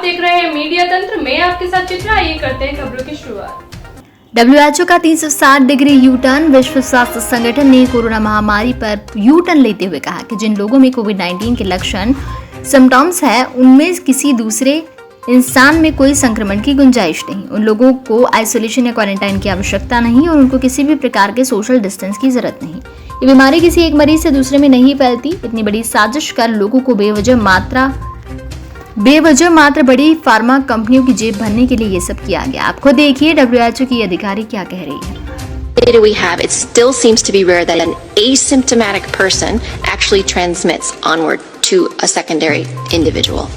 देख रहे हैं मीडिया तंत्र, मैं आपके साथ चित्रा। ये करते हैं खबरों की शुरुआत। WHO का 360 डिग्री यू टर्न। विश्व स्वास्थ्य संगठन ने कोरोना महामारी पर यू टर्न लेते हुए कहा कि जिन लोगों में कोविड-19 के लक्षण सिम्टम्स है, उनमें किसी दूसरे इंसान में कोई संक्रमण की गुंजाइश नहीं। उन लोगों को आइसोलेशन या क्वारंटाइन की आवश्यकता नहीं और उनको किसी भी प्रकार के सोशल डिस्टेंस की जरूरत नहीं। ये बीमारी किसी एक मरीज से दूसरे में नहीं फैलती। इतनी बड़ी साजिश कर लोगों को बेवजह मात्र बड़ी फार्मा कंपनियों की जेब भरने के लिए ये सब किया गया। आप खुद देखिए WHO की अधिकारी क्या कह रही है। Data we have, it still seems to be rare that an asymptomatic person actually transmits onward to a secondary individual.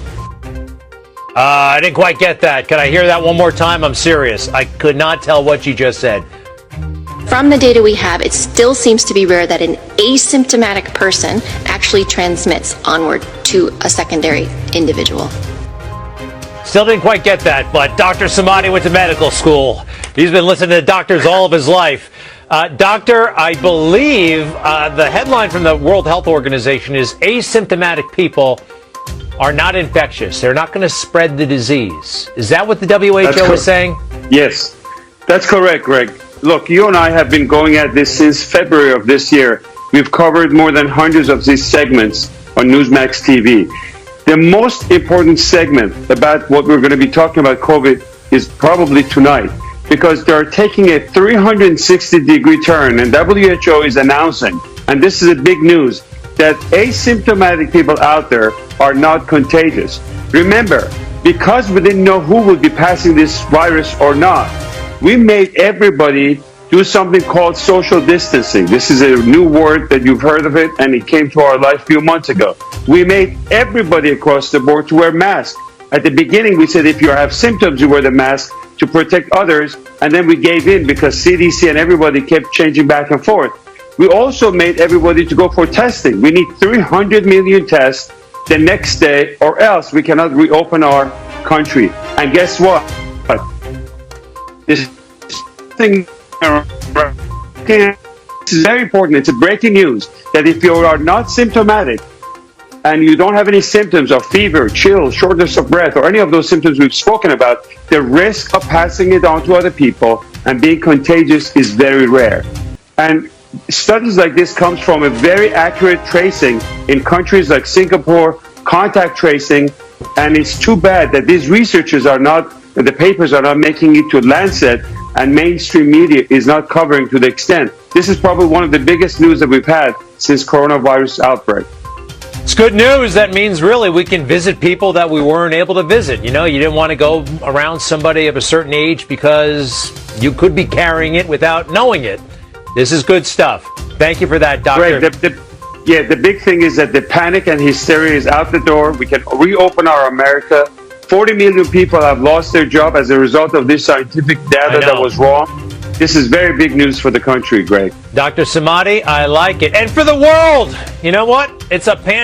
I didn't quite get that. Can I hear that one more time? I'm serious. I could not tell what you just said. From the data we have, it still seems to be rare that an asymptomatic person actually transmits onward to a secondary individual. Still didn't quite get that, but Dr. Samadi went to medical school. He's been listening to doctors all of his life. Doctor, I believe the headline from the World Health Organization is asymptomatic people are not infectious. They're not going to spread the disease. Is that what the WHO is saying? Yes, that's correct, Greg. Look, you and I have been going at this since February of this year. We've covered more than hundreds of these segments on Newsmax TV. The most important segment about what we're going to be talking about COVID is probably tonight, because they're taking a 360-degree turn, and WHO is announcing, and this is a big news, that asymptomatic people out there are not contagious. Remember, because we didn't know who would be passing this virus or not, we made everybody do something called social distancing. This is a new word that you've heard of it, and it came to our life a few months ago. We made everybody across the board to wear masks. At the beginning, we said if you have symptoms, you wear the mask to protect others, and then we gave in because CDC and everybody kept changing back and forth. We also made everybody to go for testing. We need 300 million tests the next day, or else we cannot reopen our country. And guess what? This thing this is very important. It's a breaking news that if you are not symptomatic and you don't have any symptoms of fever, chill, shortness of breath, or any of those symptoms we've spoken about, the risk of passing it on to other people and being contagious is very rare. And studies like this comes from a very accurate tracing in countries like Singapore, contact tracing, and it's too bad that these researchers are not, the papers are not making it to Lancet, and mainstream media is not covering to the extent. This is probably one of the biggest news that we've had since coronavirus outbreak. It's good news. That means really we can visit people that we weren't able to visit. You know, you didn't want to go around somebody of a certain age because you could be carrying it without knowing it. This is good stuff. Thank you for that, Doctor. Right. The big thing is that the panic and hysteria is out the door. We can reopen our America. 40 million people have lost their job as a result of this scientific data that was wrong. This is very big news for the country, Greg. Dr. Samadi, I like it. And for the world, you know what? It's a pandemic.